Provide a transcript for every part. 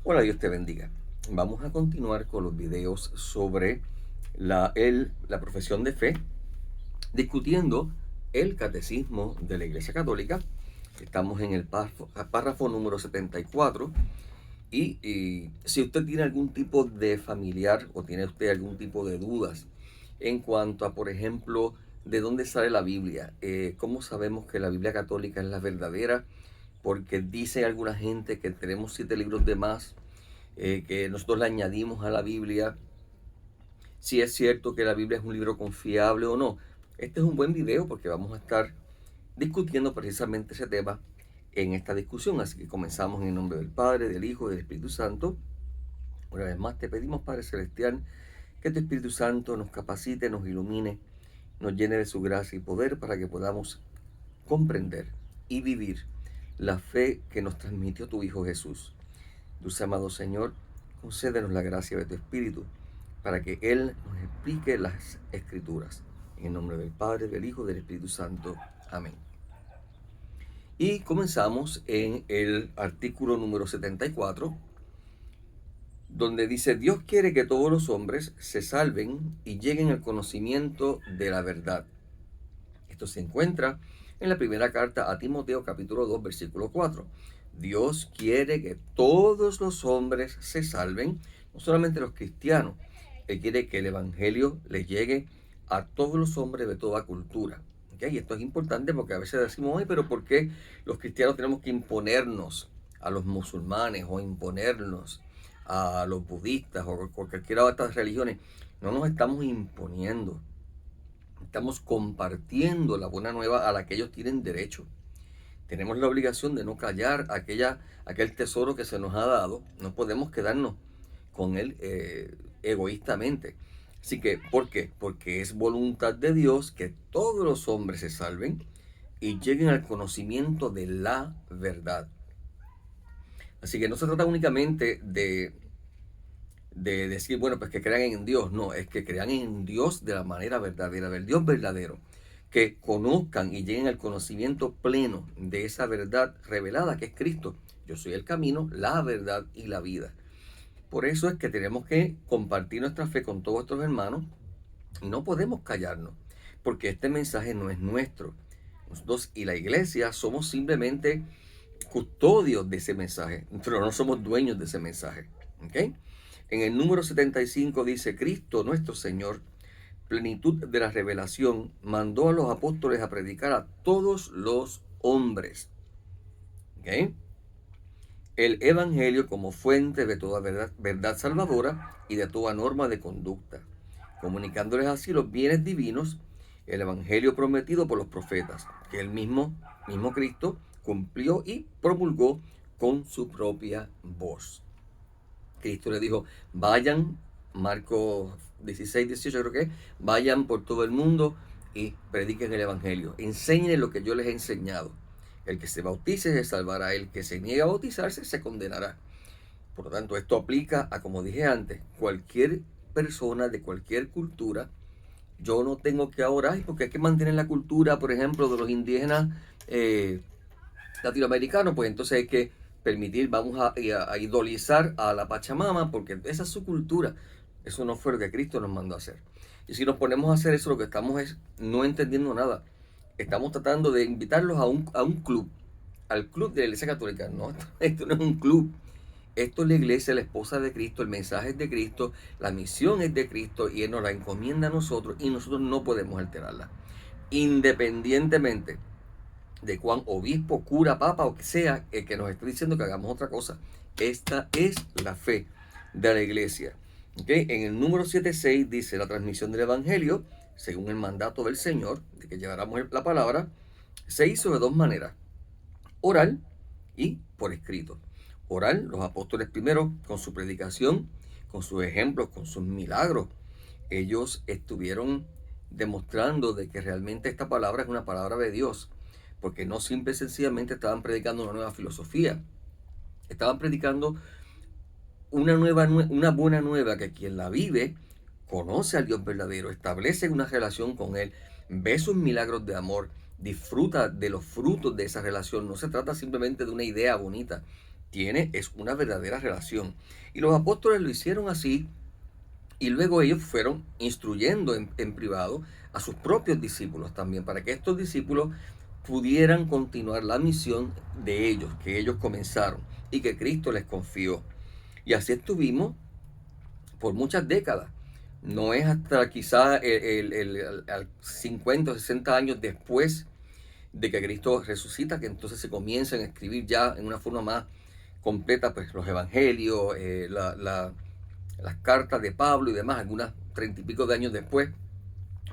Hola, Dios te bendiga. Vamos a continuar con los videos sobre la profesión de fe, discutiendo el catecismo de la Iglesia Católica. Estamos en el párrafo número 74 y si usted tiene algún tipo de familiar o tiene usted algún tipo de dudas en cuanto a, por ejemplo, de dónde sale la Biblia, cómo sabemos que la Biblia católica es la verdadera, porque dice alguna gente que tenemos 7 libros de más, que nosotros le añadimos a la Biblia, si es cierto que la Biblia es un libro confiable o no. Este es un buen video porque vamos a estar discutiendo precisamente ese tema en esta discusión. Así que comenzamos en el nombre del Padre, del Hijo y del Espíritu Santo. Una vez más te pedimos, Padre Celestial, que tu Espíritu Santo nos capacite, nos ilumine, nos llene de su gracia y poder para que podamos comprender y vivir la fe que nos transmitió tu Hijo Jesús. Dulce amado Señor, concédenos la gracia de tu Espíritu para que Él nos explique las Escrituras. En el nombre del Padre, del Hijo y del Espíritu Santo. Amén. Y comenzamos en el artículo número 74, donde dice: Dios quiere que todos los hombres se salven y lleguen al conocimiento de la verdad. Esto se encuentra en la primera carta a Timoteo, capítulo 2, versículo 4. Dios quiere que todos los hombres se salven, no solamente los cristianos. Él quiere que el evangelio les llegue a todos los hombres de toda cultura. ¿Okay? Y esto es importante porque a veces decimos: ay, pero ¿por qué los cristianos tenemos que imponernos a los musulmanes o imponernos a los budistas o cualquiera de estas religiones? No nos estamos imponiendo. Estamos compartiendo la buena nueva a la que ellos tienen derecho. Tenemos la obligación de no callar aquel tesoro que se nos ha dado. No podemos quedarnos con él egoístamente. Así que, ¿por qué? Porque es voluntad de Dios que todos los hombres se salven y lleguen al conocimiento de la verdad. Así que no se trata únicamente de decir, bueno, pues que crean en Dios. No, es que crean en Dios de la manera verdadera, del Dios verdadero. Que conozcan y lleguen al conocimiento pleno de esa verdad revelada que es Cristo. Yo soy el camino, la verdad y la vida. Por eso es que tenemos que compartir nuestra fe con todos nuestros hermanos y no podemos callarnos, porque este mensaje no es nuestro. Nosotros y la iglesia somos simplemente custodios de ese mensaje, pero no somos dueños de ese mensaje. ¿Okay? En el número 75 dice: Cristo nuestro Señor, plenitud de la revelación, mandó a los apóstoles a predicar a todos los hombres. ¿Okay? El evangelio como fuente de toda verdad salvadora y de toda norma de conducta, comunicándoles así los bienes divinos, el evangelio prometido por los profetas, que el mismo Cristo cumplió y promulgó con su propia voz. Cristo le dijo: vayan, Marcos 16, 18 creo que, vayan por todo el mundo y prediquen el evangelio, enseñen lo que yo les he enseñado. El que se bautice se salvará, el que se niegue a bautizarse se condenará. Por lo tanto, esto aplica a, como dije antes, cualquier persona de cualquier cultura. Yo no tengo que ahora, porque hay que mantener la cultura, por ejemplo, de los indígenas latinoamericanos, pues entonces hay que permitir, vamos a idolizar a la Pachamama, porque esa es su cultura. Eso no fue lo que Cristo nos mandó a hacer. Y si nos ponemos a hacer eso, lo que estamos es no entendiendo nada. Estamos tratando de invitarlos a un club, al club de la Iglesia Católica. No, esto no es un club. Esto es la iglesia, la esposa de Cristo, el mensaje es de Cristo, la misión es de Cristo y Él nos la encomienda a nosotros y nosotros no podemos alterarla. Independientemente de cuán obispo, cura, papa o que sea el que nos esté diciendo que hagamos otra cosa. Esta es la fe de la iglesia. ¿Okay? En el número 7.6 dice: la transmisión del evangelio, según el mandato del Señor, de que lleváramos la palabra, se hizo de dos maneras: oral y por escrito. Oral, los apóstoles primero, con su predicación, con sus ejemplos, con sus milagros, ellos estuvieron demostrando de que realmente esta palabra es una palabra de Dios, porque no simple y sencillamente estaban predicando una nueva filosofía, estaban predicando una buena nueva, que quien la vive conoce al Dios verdadero, establece una relación con Él, ve sus milagros de amor, disfruta de los frutos de esa relación. No se trata simplemente de una idea bonita, es una verdadera relación. Y los apóstoles lo hicieron así, y luego ellos fueron instruyendo en privado a sus propios discípulos también, para que estos discípulos pudieran continuar la misión de ellos, que ellos comenzaron y que Cristo les confió. Y así estuvimos por muchas décadas. No es hasta quizá 50 o 60 años después de que Cristo resucita que entonces se comienzan a escribir ya en una forma más completa pues los evangelios, las cartas de Pablo y demás, algunas 30 y pico de años después.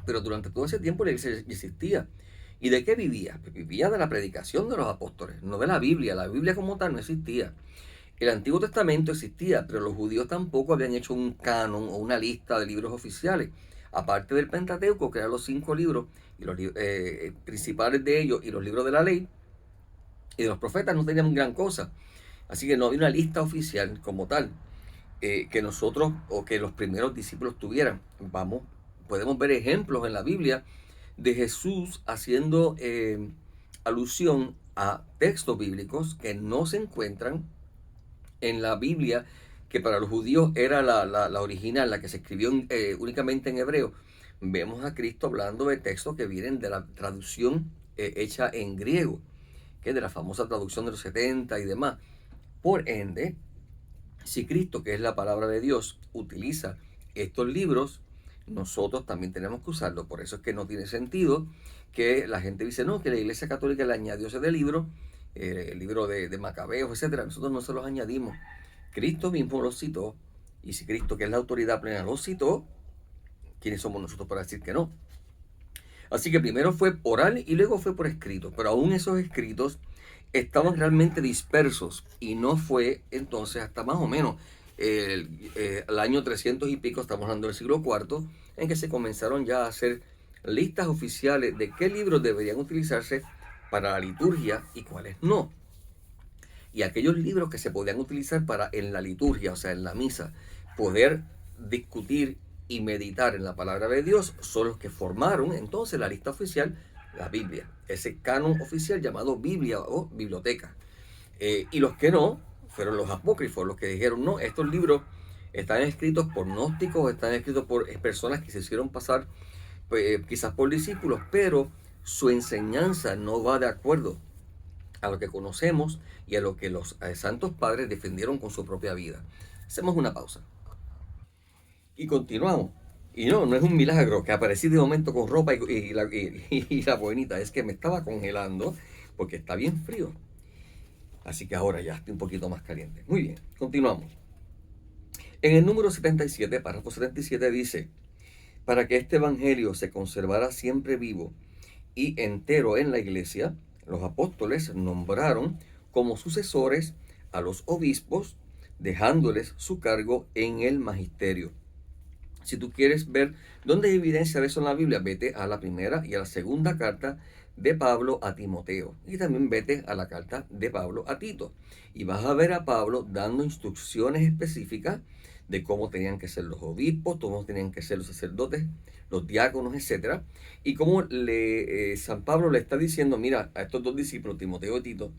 Pero durante todo ese tiempo la iglesia existía. ¿Y de qué vivía? Pues vivía de la predicación de los apóstoles, no de la Biblia. La Biblia como tal no existía. El Antiguo Testamento existía, pero los judíos tampoco habían hecho un canon o una lista de libros oficiales. Aparte del Pentateuco, que eran los 5 libros y los principales de ellos y los libros de la ley y de los profetas, no tenían gran cosa. Así que no había una lista oficial como tal que nosotros o que los primeros discípulos tuvieran. Podemos ver ejemplos en la Biblia de Jesús haciendo alusión a textos bíblicos que no se encuentran en la Biblia, que para los judíos era la original, la que se escribió únicamente en hebreo. Vemos a Cristo hablando de textos que vienen de la traducción hecha en griego, que es de la famosa traducción de los 70 y demás. Por ende, si Cristo, que es la palabra de Dios, utiliza estos libros, nosotros también tenemos que usarlo. Por eso es que no tiene sentido que la gente dice, no, que la Iglesia Católica le añadió ese libro, el libro de Macabeos, etcétera. Nosotros no se los añadimos. Cristo mismo los citó, y si Cristo, que es la autoridad plena, los citó, ¿quiénes somos nosotros para decir que no? Así que primero fue oral y luego fue por escrito, pero aún esos escritos estaban realmente dispersos, y no fue entonces hasta más o menos el año 300 y pico, estamos hablando del siglo IV, en que se comenzaron ya a hacer listas oficiales de qué libros deberían utilizarse para la liturgia y cuáles no. Y aquellos libros que se podían utilizar para en la liturgia, o sea, en la misa, poder discutir y meditar en la palabra de Dios, son los que formaron entonces la lista oficial, la Biblia, ese canon oficial llamado Biblia o biblioteca. Y los que no, fueron los apócrifos, los que dijeron, no, estos libros están escritos por gnósticos, están escritos por personas que se hicieron pasar quizás por discípulos, pero su enseñanza no va de acuerdo a lo que conocemos y a lo que los santos padres defendieron con su propia vida. Hacemos una pausa y continuamos. Y no es un milagro que aparecí de momento con ropa y la buenita, es que me estaba congelando porque está bien frío. Así que ahora ya estoy un poquito más caliente. Muy bien, continuamos. En el número 77, párrafo 77 dice, para que este evangelio se conservara siempre vivo y entero en la iglesia, los apóstoles nombraron como sucesores a los obispos, dejándoles su cargo en el magisterio. Si tú quieres ver dónde hay evidencia de eso en la Biblia, vete a la primera y a la segunda carta de Pablo a Timoteo, y también vete a la carta de Pablo a Tito, y vas a ver a Pablo dando instrucciones específicas de cómo tenían que ser los obispos, cómo tenían que ser los sacerdotes, los diáconos, etcétera, y cómo San Pablo le está diciendo, mira, a estos dos discípulos, Timoteo y Tito,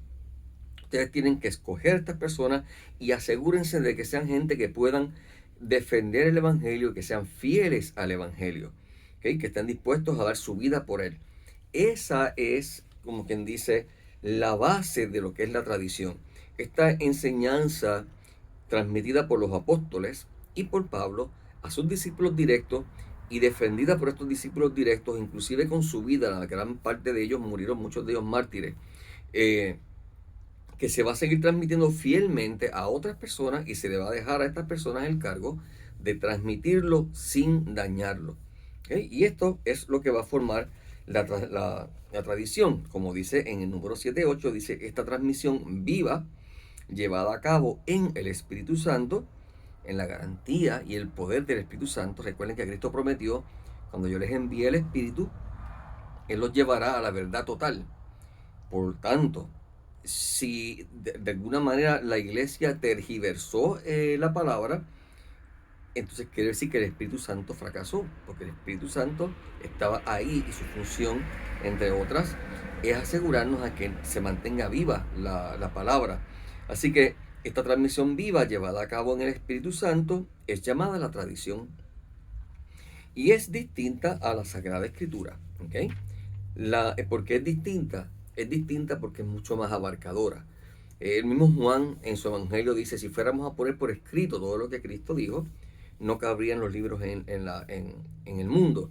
ustedes tienen que escoger a estas personas y asegúrense de que sean gente que puedan defender el evangelio, que sean fieles al evangelio, ¿okay? Que estén dispuestos a dar su vida por él. Esa es, como quien dice, la base de lo que es la tradición. Esta enseñanza transmitida por los apóstoles y por Pablo a sus discípulos directos y defendida por estos discípulos directos, inclusive con su vida, la gran parte de ellos murieron, muchos de ellos mártires, que se va a seguir transmitiendo fielmente a otras personas, y se le va a dejar a estas personas el cargo de transmitirlo sin dañarlo. ¿Okay? Y esto es lo que va a formar la tradición, como dice en el número 7.8, dice, esta transmisión viva, llevada a cabo en el Espíritu Santo, en la garantía y el poder del Espíritu Santo. Recuerden que Cristo prometió, cuando yo les envíe el Espíritu, Él los llevará a la verdad total. Por tanto, si de alguna manera la iglesia tergiversó la palabra, entonces quiere decir que el Espíritu Santo fracasó, porque el Espíritu Santo estaba ahí y su función, entre otras, es asegurarnos a que se mantenga viva la palabra. Así que Esta transmisión viva llevada a cabo en el Espíritu Santo es llamada la tradición y es distinta a la Sagrada Escritura. ¿Okay? ¿Por qué es distinta? Es distinta porque es mucho más abarcadora. El mismo Juan en su Evangelio dice, si fuéramos a poner por escrito todo lo que Cristo dijo, no cabrían los libros en el mundo.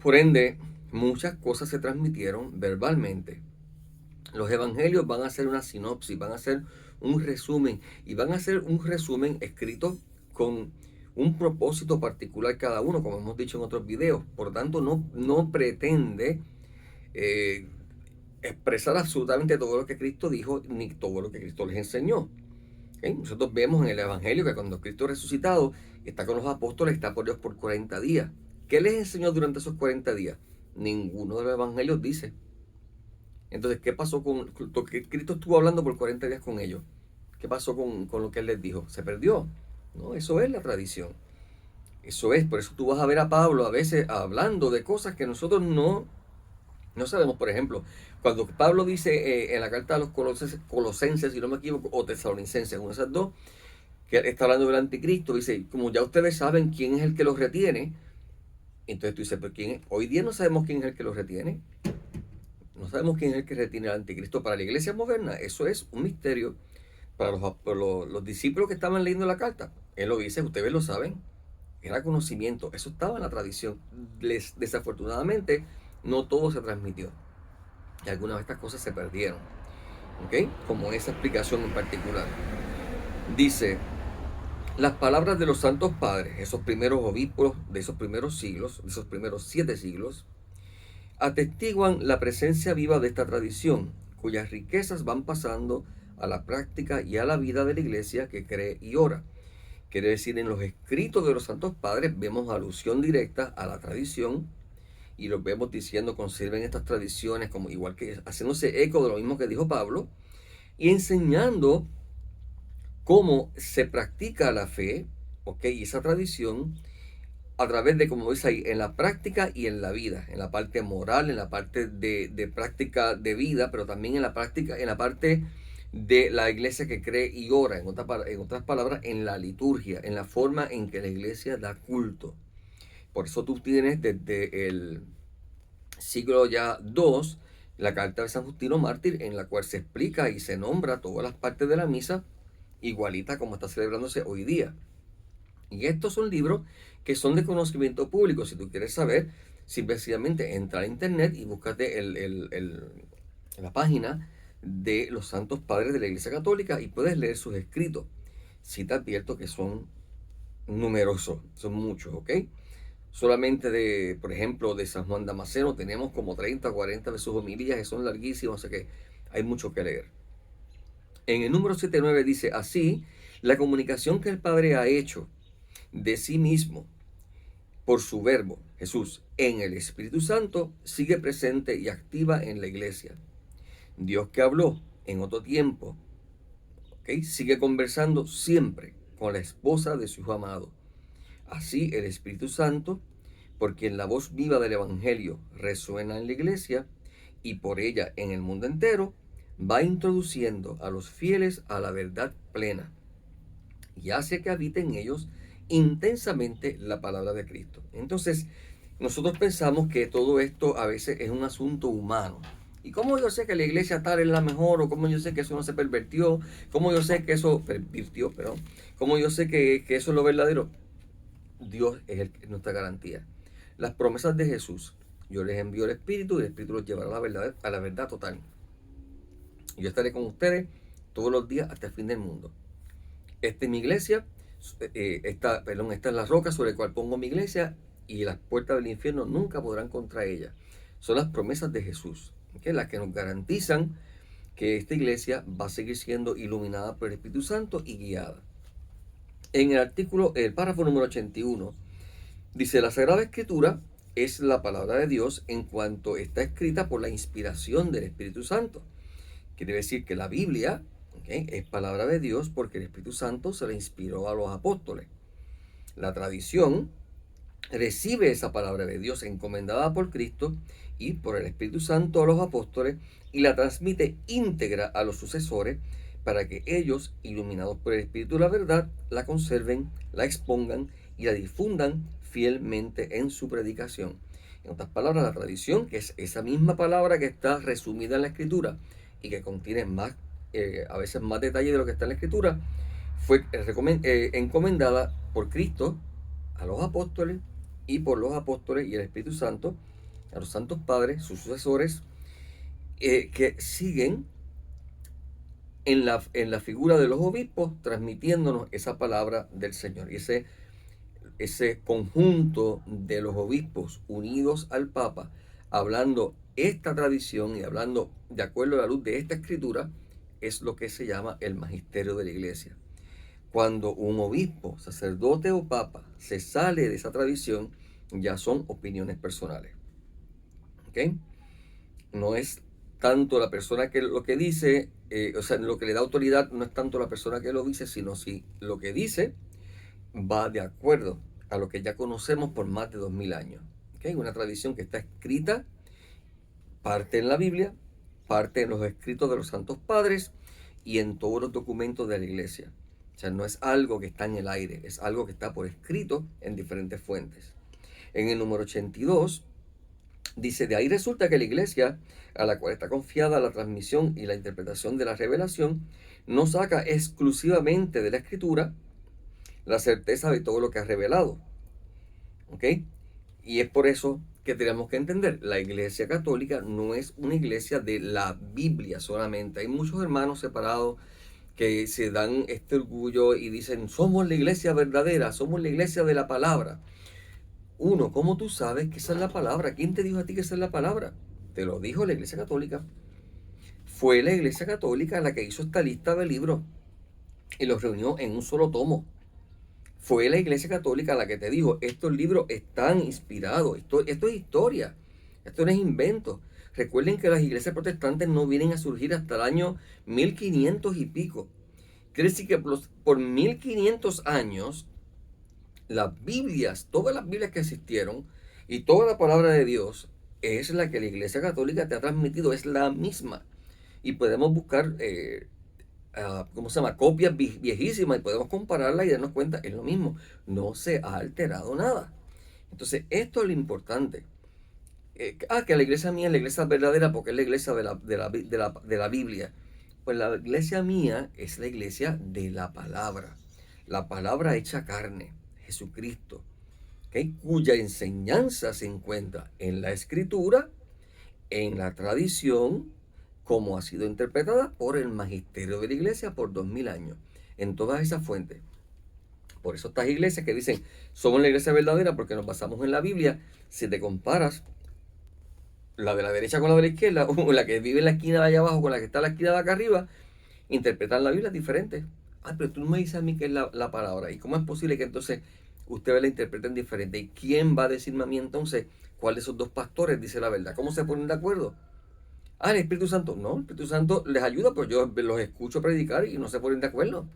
Por ende, muchas cosas se transmitieron verbalmente. Los evangelios van a ser una sinopsis, van a ser un resumen, y van a ser un resumen escrito con un propósito particular cada uno, como hemos dicho en otros videos. Por tanto, no pretende expresar absolutamente todo lo que Cristo dijo, ni todo lo que Cristo les enseñó. ¿Okay? Nosotros vemos en el Evangelio que cuando Cristo resucitado está con los apóstoles, está por Dios por 40 días. ¿Qué les enseñó durante esos 40 días? Ninguno de los evangelios dice. Entonces, ¿qué pasó con lo que Cristo estuvo hablando por 40 días con ellos? ¿Qué pasó con lo que Él les dijo? ¿Se perdió? No, eso es la tradición. Eso es, por eso tú vas a ver a Pablo a veces hablando de cosas que nosotros no sabemos. Por ejemplo, cuando Pablo dice en la carta a los colosenses, si no me equivoco, o tesalonicenses, una de esas dos, que está hablando del anticristo, dice, como ya ustedes saben quién es el que los retiene, entonces tú dices, ¿pero quién es? Hoy día no sabemos quién es el que los retiene. No sabemos quién es el que retiene al anticristo. Para la iglesia moderna, eso es un misterio. Para los discípulos que estaban leyendo la carta, él lo dice, ustedes lo saben, era conocimiento, eso estaba en la tradición. Desafortunadamente, no todo se transmitió. Y algunas de estas cosas se perdieron. ¿Ok? Como esa explicación en particular. Dice, las palabras de los santos padres, esos primeros obispos de esos primeros siglos, de esos primeros 7 siglos, atestiguan la presencia viva de esta tradición, cuyas riquezas van pasando a la práctica y a la vida de la iglesia que cree y ora. Quiere decir, en los escritos de los santos padres vemos alusión directa a la tradición y los vemos diciendo conserven estas tradiciones, como igual que haciéndose eco de lo mismo que dijo Pablo y enseñando cómo se practica la fe, ¿ok? Y esa tradición a través de, como dice ahí, en la práctica y en la vida, en la parte moral, en la parte de práctica de vida, pero también en la práctica, en la parte de la iglesia que cree y ora, en otras palabras, en la liturgia, en la forma en que la iglesia da culto. Por eso tú tienes desde el siglo ya II, la carta de San Justino Mártir, en la cual se explica y se nombra todas las partes de la misa, igualita como está celebrándose hoy día. Y estos son libros que son de conocimiento público. Si tú quieres saber, simplemente entra a internet y búscate la página de los santos padres de la Iglesia Católica y puedes leer sus escritos. Sí te advierto que son numerosos, son muchos, ¿ok? Solamente por ejemplo, de San Juan Damasceno tenemos como 30 o 40 de sus homilías que son larguísimas, o sea que hay mucho que leer. En el número 79 dice, así, la comunicación que el Padre ha hecho de sí mismo por su verbo, Jesús, en el Espíritu Santo, sigue presente y activa en la iglesia. Dios que habló en otro tiempo, ¿okay? Sigue conversando siempre con la esposa de su Hijo amado. Así el Espíritu Santo, por quien la voz viva del Evangelio resuena en la iglesia y por ella en el mundo entero, va introduciendo a los fieles a la verdad plena y hace que habite en ellos intensamente la palabra de Cristo. Entonces, nosotros pensamos que todo esto a veces es un asunto humano. ¿Y cómo yo sé que la iglesia tal es la mejor? ¿O cómo yo sé que eso no se pervirtió? ¿Cómo yo sé que eso ¿Cómo yo sé que eso es lo verdadero? Dios es nuestra garantía. Las promesas de Jesús. Yo les envío el Espíritu y el Espíritu los llevará a la verdad total. Yo estaré con ustedes todos los días hasta el fin del mundo. Esta es mi iglesia. Esta es la roca sobre la cual pongo mi iglesia y las puertas del infierno nunca podrán contra ella. Son las promesas de Jesús, ¿okay? Las que nos garantizan que esta iglesia va a seguir siendo iluminada por el Espíritu Santo y guiada. En el párrafo número 81, dice, la Sagrada Escritura es la palabra de Dios en cuanto está escrita por la inspiración del Espíritu Santo. Quiere decir que la Biblia, ¿okay?, es palabra de Dios porque el Espíritu Santo se la inspiró a los apóstoles. La tradición recibe esa palabra de Dios encomendada por Cristo y por el Espíritu Santo a los apóstoles y la transmite íntegra a los sucesores para que ellos, iluminados por el Espíritu de la verdad, la conserven, la expongan y la difundan fielmente en su predicación. En otras palabras, la tradición, que es esa misma palabra que está resumida en la Escritura y que contiene más, a veces más detalle de lo que está en la Escritura, fue encomendada por Cristo a los apóstoles y por los apóstoles y el Espíritu Santo, a los santos padres, sus sucesores, que siguen en la figura de los obispos, transmitiéndonos esa palabra del Señor. Y ese conjunto de los obispos unidos al Papa, hablando esta tradición y hablando de acuerdo a la luz de esta escritura, es lo que se llama el magisterio de la Iglesia. Cuando un obispo, sacerdote o papa se sale de esa tradición, ya son opiniones personales. ¿Ok? No es tanto la persona que lo que dice, lo que le da autoridad no es tanto la persona que lo dice, sino si lo que dice va de acuerdo a lo que ya conocemos por más de 2000 años. ¿Okay? Una tradición que está escrita, parte en la Biblia, parte en los escritos de los santos padres y en todos los documentos de la iglesia. O sea, no es algo que está en el aire, es algo que está por escrito en diferentes fuentes. En el número 82 dice: de ahí resulta que la iglesia, a la cual está confiada la transmisión y la interpretación de la revelación, no saca exclusivamente de la escritura la certeza de todo lo que ha revelado. ¿Ok? Y es por eso que tenemos que entender, la iglesia católica no es una iglesia de la Biblia solamente. Hay muchos hermanos separados que se dan este orgullo y dicen: somos la iglesia verdadera, somos la iglesia de la palabra. Uno, ¿cómo tú sabes que esa es la palabra? ¿Quién te dijo a ti que esa es la palabra? Te lo dijo la iglesia católica. Fue la iglesia católica la que hizo esta lista de libros y los reunió en un solo tomo. Fue la iglesia católica la que te dijo: estos libros están inspirados, esto es historia, esto no es invento. Recuerden que las iglesias protestantes no vienen a surgir hasta el año 1500 y pico. Quiere decir que por 1500 años, las Biblias, todas las Biblias que existieron y toda la palabra de Dios es la que la iglesia católica te ha transmitido, es la misma. Y podemos buscar ¿cómo se llama? Copias viejísimas y podemos compararlas y darnos cuenta, es lo mismo, no se ha alterado nada. Entonces, esto es lo importante. Que la iglesia mía es la iglesia verdadera porque es la iglesia de la Biblia. Pues la iglesia mía es la iglesia de la palabra hecha carne, Jesucristo, ¿okay? Cuya enseñanza se encuentra en la escritura, en la tradición, como ha sido interpretada por el magisterio de la iglesia por 2000 años, en todas esas fuentes. Por eso estas iglesias que dicen: somos la iglesia verdadera porque nos basamos en la Biblia, si te comparas la de la derecha con la de la izquierda, o la que vive en la esquina de allá abajo con la que está en la esquina de acá arriba, interpretan la Biblia diferente. Pero tú no me dices a mí qué es la palabra. ¿Y cómo es posible que entonces ustedes la interpreten diferente? ¿Y quién va a decirme a mí entonces cuál de esos dos pastores dice la verdad? ¿Cómo se ponen de acuerdo? El Espíritu Santo. No, el Espíritu Santo les ayuda, pero yo los escucho predicar y no se ponen de acuerdo.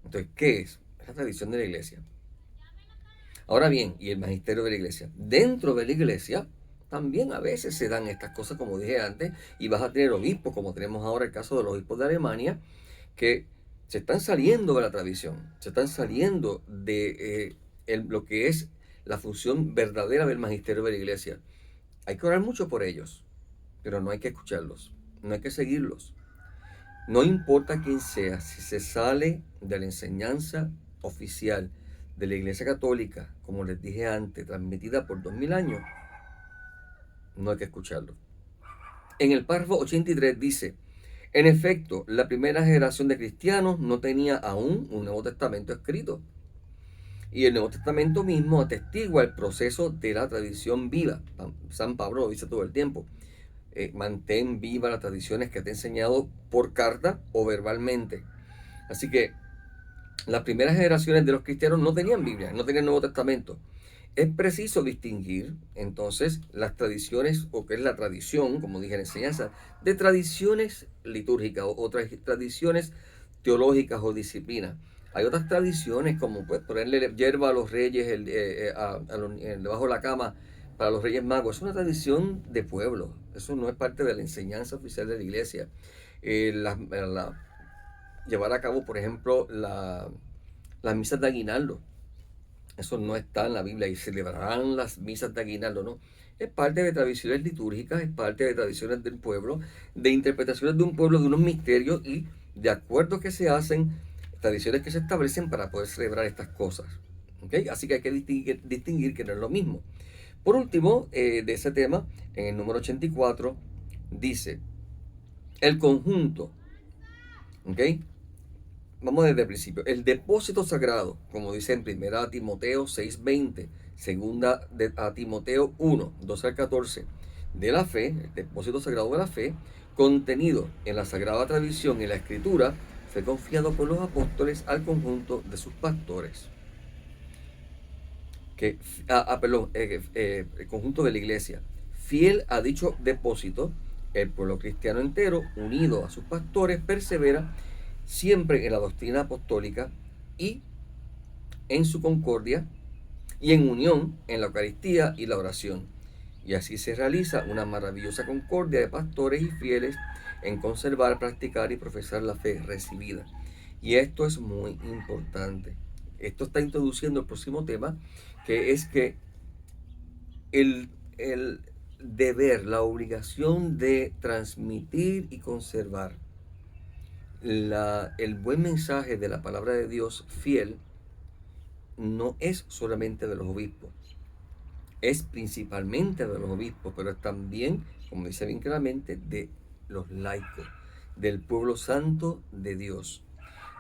Entonces, ¿qué es? Es la tradición de la iglesia. Ahora bien, y el magisterio de la iglesia. Dentro de la iglesia también a veces se dan estas cosas, como dije antes, y vas a tener obispos, como tenemos ahora el caso de los obispos de Alemania, que se están saliendo de la tradición, se están saliendo de lo que es la función verdadera del magisterio de la iglesia. Hay que orar mucho por ellos, pero no hay que escucharlos, no hay que seguirlos. No importa quién sea, si se sale de la enseñanza oficial de la Iglesia Católica, como les dije antes, transmitida por 2000 años, no hay que escucharlo. En el párrafo 83 dice: en efecto, la primera generación de cristianos no tenía aún un Nuevo Testamento escrito. Y el Nuevo Testamento mismo atestigua el proceso de la tradición viva. San Pablo lo dice todo el tiempo. Mantén viva las tradiciones que te he enseñado por carta o verbalmente. Así que las primeras generaciones de los cristianos no tenían Biblia, no tenían Nuevo Testamento. Es preciso distinguir entonces las tradiciones, o qué es la tradición, como dije en la enseñanza, de tradiciones litúrgicas o otras tradiciones teológicas o disciplinas. Hay otras tradiciones como pues, ponerle hierba a los reyes debajo de la cama para los Reyes Magos. Es una tradición de pueblo, eso no es parte de la enseñanza oficial de la iglesia. llevar a cabo, por ejemplo, las misas de aguinaldo. Eso no está en la Biblia y celebrarán las misas de aguinaldo, ¿no? Es parte de tradiciones litúrgicas, es parte de tradiciones del pueblo, de interpretaciones de un pueblo, de unos misterios y de acuerdos que se hacen, tradiciones que se establecen para poder celebrar estas cosas. ¿Ok? Así que hay que distinguir que no es lo mismo. Por último, de ese tema, en el número 84, dice, el conjunto, ¿ok? Vamos desde el principio. El depósito sagrado, como dice en 1 Timoteo 6:20, segunda a Timoteo 1:12 al 14, de la fe, el depósito sagrado de la fe, contenido en la sagrada tradición y la escritura, fue confiado por los apóstoles al conjunto de sus pastores. El conjunto de la iglesia. Fiel a dicho depósito, el pueblo cristiano entero, unido a sus pastores, persevera siempre en la doctrina apostólica y en su concordia y en unión en la Eucaristía y la oración. Y así se realiza una maravillosa concordia de pastores y fieles en conservar, practicar y profesar la fe recibida. Y esto es muy importante. Esto está introduciendo el próximo tema, que es que el deber, la obligación de transmitir y conservar el buen mensaje de la palabra de Dios fiel no es solamente de los obispos, es principalmente de los obispos, pero es también, como dice bien claramente, de los laicos, del pueblo santo de Dios.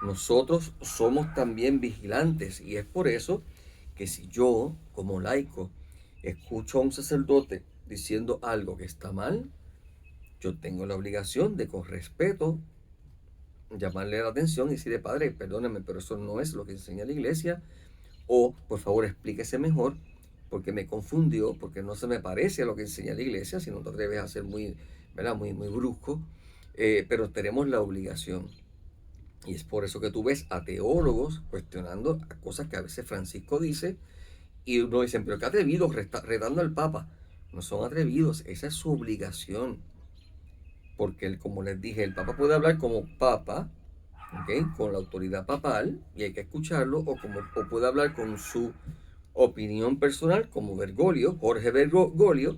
Nosotros somos también vigilantes y es por eso que si yo, como laico, escucho a un sacerdote diciendo algo que está mal, yo tengo la obligación de, con respeto, llamarle la atención y decirle, padre, perdóname, pero eso no es lo que enseña la iglesia, o por favor explíquese mejor, porque me confundió, porque no se me parece a lo que enseña la iglesia, si no te atreves a ser muy, ¿verdad? Muy brusco, pero tenemos la obligación. Y es por eso que tú ves a teólogos cuestionando cosas que a veces Francisco dice, y uno dice, pero qué atrevidos retando al Papa. No son atrevidos, esa es su obligación. Porque, como les dije, el Papa puede hablar como Papa, ¿okay? Con la autoridad papal, y hay que escucharlo, o puede hablar con su opinión personal, como Bergoglio, Jorge Bergoglio,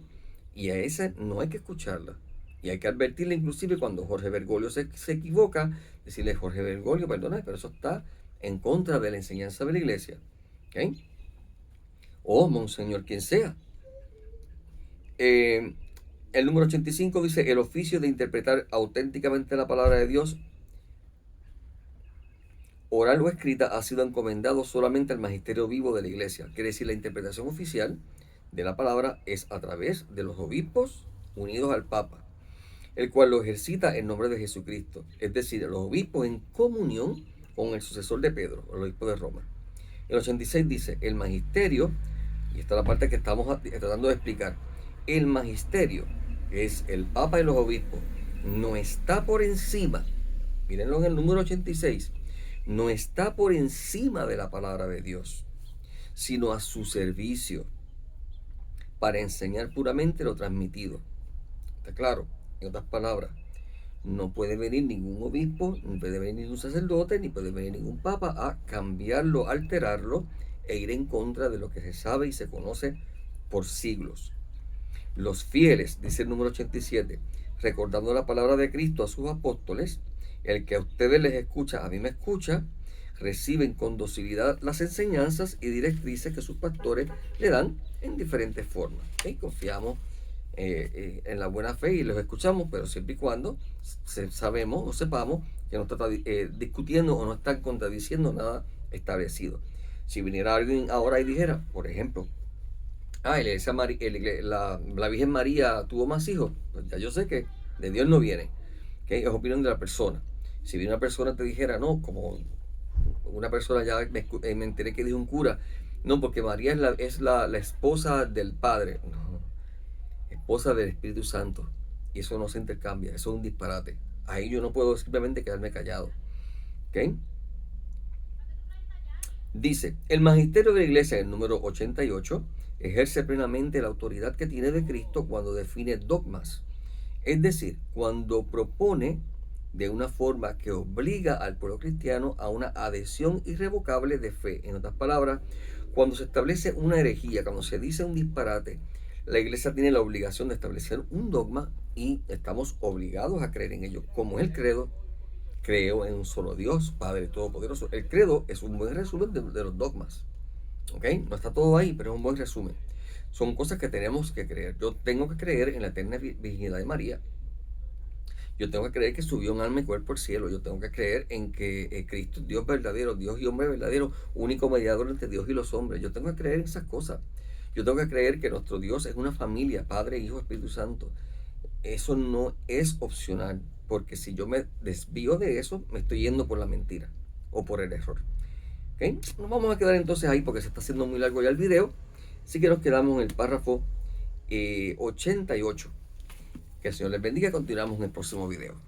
y a esa no hay que escucharla. Y hay que advertirle inclusive cuando Jorge Bergoglio se equivoca, decirle, Jorge Bergoglio, perdona, pero eso está en contra de la enseñanza de la iglesia. ¿Okay? O Monseñor quien sea. El número 85 dice, el oficio de interpretar auténticamente la palabra de Dios, oral o escrita, ha sido encomendado solamente al magisterio vivo de la iglesia. Quiere decir, la interpretación oficial de la palabra es a través de los obispos unidos al Papa, el cual lo ejercita en nombre de Jesucristo. Es decir, los obispos en comunión con el sucesor de Pedro, el obispo de Roma. El 86 dice, el magisterio, y esta es la parte que estamos tratando de explicar, el magisterio es el Papa y los obispos, no está por encima, mírenlo en el número 86, no está por encima de la palabra de Dios, sino a su servicio, para enseñar puramente lo transmitido. ¿Está claro? En otras palabras, no puede venir ningún obispo, ni puede venir ningún sacerdote, ni puede venir ningún papa a cambiarlo, alterarlo e ir en contra de lo que se sabe y se conoce por siglos. Los fieles, dice el número 87, recordando la palabra de Cristo a sus apóstoles, el que a ustedes les escucha, a mí me escucha, reciben con docilidad las enseñanzas y directrices que sus pastores le dan en diferentes formas. ¿Okay? Confiamos en la buena fe y los escuchamos, pero siempre y cuando sabemos o sepamos que no está discutiendo o no están contradiciendo nada establecido. Si viniera alguien ahora y dijera, por ejemplo, la Virgen María tuvo más hijos, pues ya yo sé que de Dios no viene, ¿okay? Es opinión de la persona. Si viene una persona y te dijera, no, como una persona ya me enteré que dijo un cura, no, porque María es la esposa del Padre, no, esposa del Espíritu Santo, y eso no se intercambia, eso es un disparate. Ahí yo no puedo simplemente quedarme callado. ¿Ok? Dice, el magisterio de la iglesia, el número 88, ejerce plenamente la autoridad que tiene de Cristo cuando define dogmas. Es decir, cuando propone de una forma que obliga al pueblo cristiano a una adhesión irrevocable de fe. En otras palabras, cuando se establece una herejía, cuando se dice un disparate, la iglesia tiene la obligación de establecer un dogma y estamos obligados a creer en ello. Como el credo, creo en un solo Dios, Padre Todopoderoso. El credo es un buen resumen de los dogmas. ¿Ok? No está todo ahí, pero es un buen resumen. Son cosas que tenemos que creer. Yo tengo que creer en la eterna virginidad de María. Yo tengo que creer que subió un alma y cuerpo al cielo. Yo tengo que creer en que Cristo es Dios verdadero, Dios y hombre verdadero, único mediador entre Dios y los hombres. Yo tengo que creer en esas cosas. Yo tengo que creer que nuestro Dios es una familia, Padre, Hijo, Espíritu Santo. Eso no es opcional, porque si yo me desvío de eso, me estoy yendo por la mentira o por el error. ¿Okay? Nos vamos a quedar entonces ahí porque se está haciendo muy largo ya el video. Así que nos quedamos en el párrafo 88. Que el Señor les bendiga. Continuamos en el próximo video.